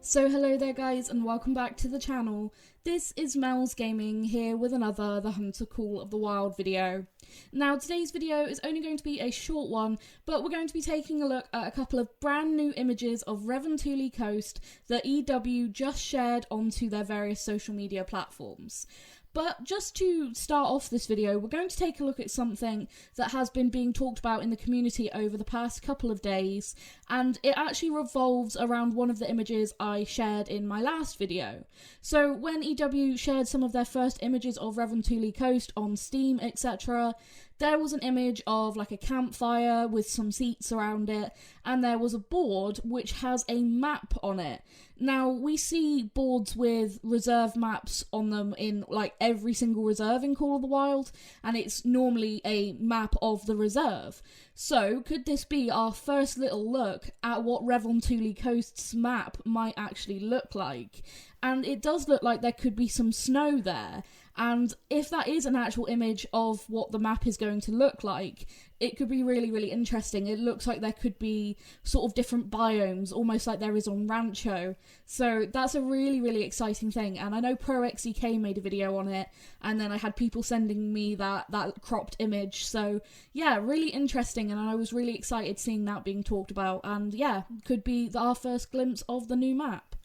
So hello there guys and welcome back to the channel. This is Mel's Gaming here with another The Hunter Call of the Wild video. Now today's video is only going to be a short one, but we're going to be taking a look at a couple of brand new images of Revontuli Coast that EW just shared onto their various social media platforms. But just to start off this video, we're going to take a look at something that has been being talked about in the community over the past couple of days, and it actually revolves around one of the images I shared in my last video. So when EW shared some of their first images of Revontuli Coast on Steam, etc., there was an image of like a campfire with some seats around it, and there was a board which has a map on it. Now, we see boards with reserve maps on them in like every single reserve in Call of the Wild, and it's normally a map of the reserve. So, could this be our first little look at what Revontuli Coast's map might actually look like? And it does look like there could be some snow there, and if that is an actual image of what the map is going to look like, it could be really, really interesting. It looks like there could be sort of different biomes, almost like there is on Rancho. So that's a really, really exciting thing. And I know ProXEK made a video on it, and then I had people sending me that cropped image. So yeah, really interesting, and I was really excited seeing that being talked about. And yeah, could be our first glimpse of the new map.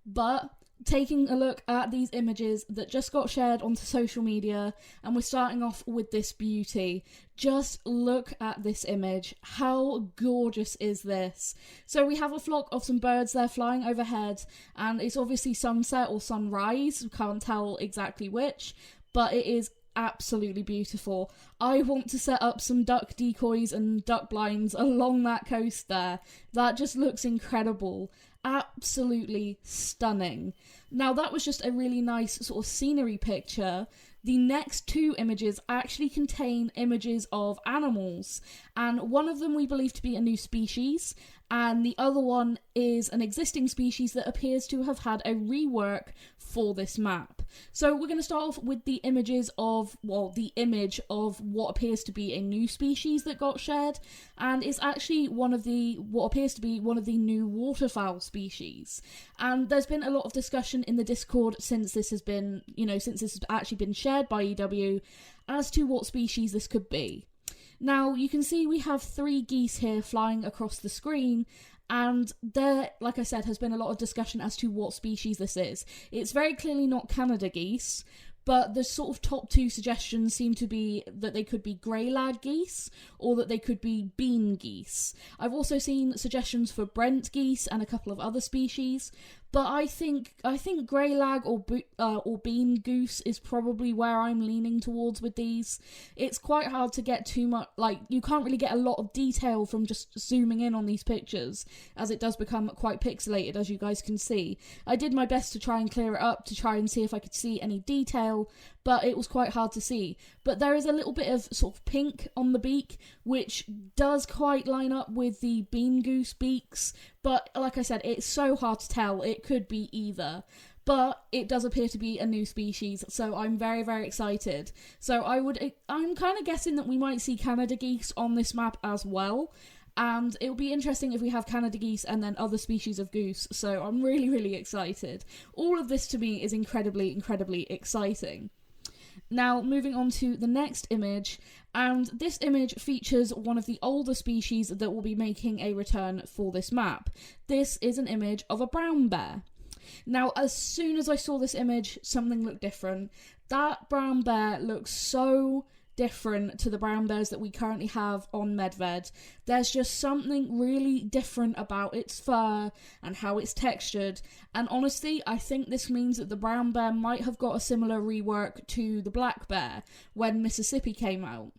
But taking a look at these images that just got shared onto social media, and we're starting off with this beauty. Just look at this image. How gorgeous is this? So we have a flock of some birds there flying overhead, and it's obviously sunset or sunrise, can't tell exactly which, but it is absolutely beautiful. I want to set up some duck decoys and duck blinds along that coast there. That just looks incredible. Absolutely stunning. Now that was just a really nice sort of scenery picture. The next two images actually contain images of animals, and one of them we believe to be a new species, and the other one is an existing species that appears to have had a rework for this map. So we're going to start off with the images of, well, the image of what appears to be a new species that got shared, and it's actually what appears to be one of the new waterfowl species. And there's been a lot of discussion in the Discord since this has been, since this has actually been shared by EW as to what species this could be. Now, you can see we have 3 geese here flying across the screen, and there, like I said, has been a lot of discussion as to what species this is. It's very clearly not Canada geese, but the sort of top 2 suggestions seem to be that they could be grey lag geese, or that they could be bean geese. I've also seen suggestions for Brent geese and a couple of other species, but I think grey lag or bean goose is probably where I'm leaning towards with these. It's quite hard to get too much, you can't really get a lot of detail from just zooming in on these pictures, as it does become quite pixelated, as you guys can see. I did my best to try and clear it up to try and see if I could see any detail, but it was quite hard to see. But there is a little bit of sort of pink on the beak, which does quite line up with the bean goose beaks, but like I said, it's so hard to tell. It could be either. But it does appear to be a new species, so I'm very, very excited. So I'm kind of guessing that we might see Canada geese on this map as well. And it'll be interesting if we have Canada geese and then other species of goose, so I'm really, really excited. All of this to me is incredibly, incredibly exciting. Now, moving on to the next image, and this image features one of the older species that will be making a return for this map. This is an image of a brown bear. Now, as soon as I saw this image, something looked different. That brown bear looks so different to the brown bears that we currently have on Medved. There's just something really different about its fur and how it's textured, and honestly, I think this means that the brown bear might have got a similar rework to the black bear when Mississippi came out.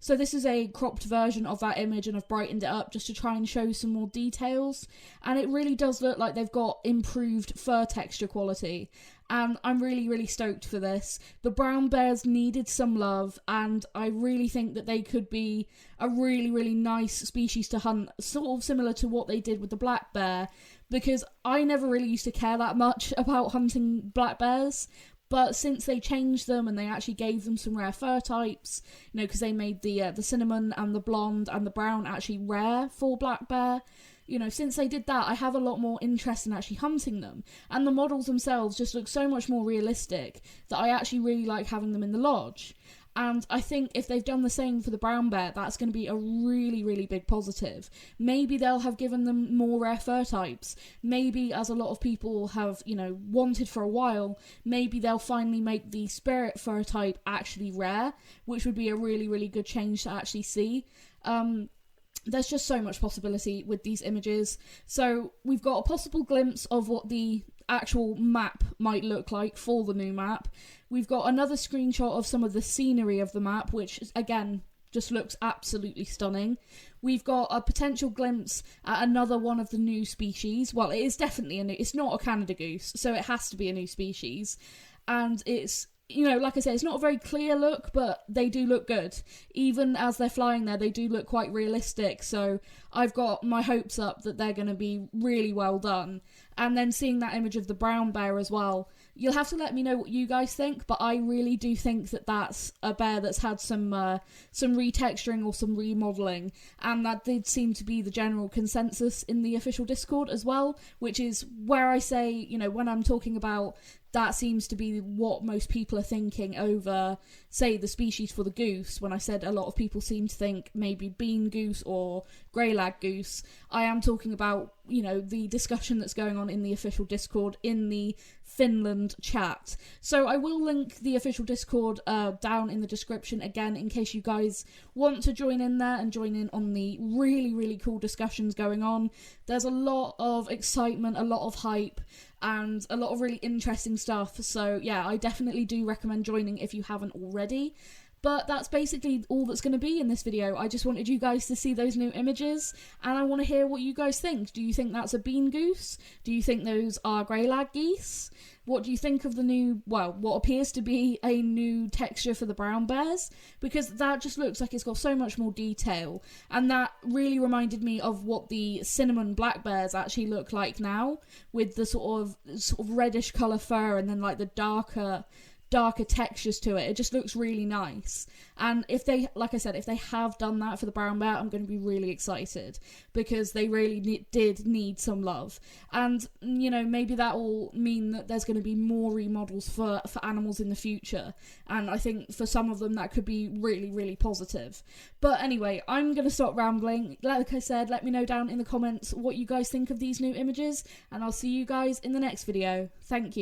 So this is a cropped version of that image, and I've brightened it up just to try and show some more details, and it really does look like they've got improved fur texture quality, and I'm really, really stoked for this. The brown bears needed some love, and I really think that they could be a really, really nice species to hunt, sort of similar to what they did with the black bear, because I never really used to care that much about hunting black bears. But since they changed them and they actually gave them some rare fur types, because they made the cinnamon and the blonde and the brown actually rare for black bear, you know, since they did that, I have a lot more interest in actually hunting them. And the models themselves just look so much more realistic that I actually really like having them in the lodge. And I think if they've done the same for the brown bear, that's going to be a really, really big positive. Maybe they'll have given them more rare fur types. Maybe, as a lot of people have, you know, wanted for a while, maybe they'll finally make the spirit fur type actually rare, which would be a really, really good change to actually see. There's just so much possibility with these images. So we've got a possible glimpse of what the actual map might look like for the new map. We've got another screenshot of some of the scenery of the map, which again just looks absolutely stunning. We've got a potential glimpse at another one of the new species. Well, it is definitely it's not a Canada goose, so it has to be a new species. And it's, you know, like I said, it's not a very clear look, but they do look good. Even as they're flying there, they do look quite realistic, so I've got my hopes up that they're going to be really well done. And then seeing that image of the brown bear as well, you'll have to let me know what you guys think, but I really do think that that's a bear that's had some retexturing or some remodelling, and that did seem to be the general consensus in the official Discord as well, which is where I say, you know, when I'm talking about that seems to be what most people are thinking over, say, the species for the goose. When I said a lot of people seem to think maybe bean goose or grey lag goose, I am talking about, you know, the discussion that's going on in the official Discord in the Finland chat. So I will link the official Discord down in the description again in case you guys want to join in there and join in on the really, really cool discussions going on. There's a lot of excitement, a lot of hype, and a lot of really interesting stuff. So yeah, I definitely do recommend joining if you haven't already. But that's basically all that's going to be in this video. I just wanted you guys to see those new images, and I want to hear what you guys think. Do you think that's a bean goose? Do you think those are grey lag geese? What do you think of the new, well, what appears to be a new texture for the brown bears? Because that just looks like it's got so much more detail, and that really reminded me of what the cinnamon black bears actually look like now, with the sort of reddish colour fur and then like the darker textures to it. It just looks really nice. And if they, like I said, if they have done that for the brown bear, I'm going to be really excited, because they really did need some love. And, you know, maybe that will mean that there's going to be more remodels for animals in the future. And I think for some of them that could be really, really positive. But anyway, I'm going to stop rambling. Like I said, let me know down in the comments what you guys think of these new images, and I'll see you guys in the next video. Thank you.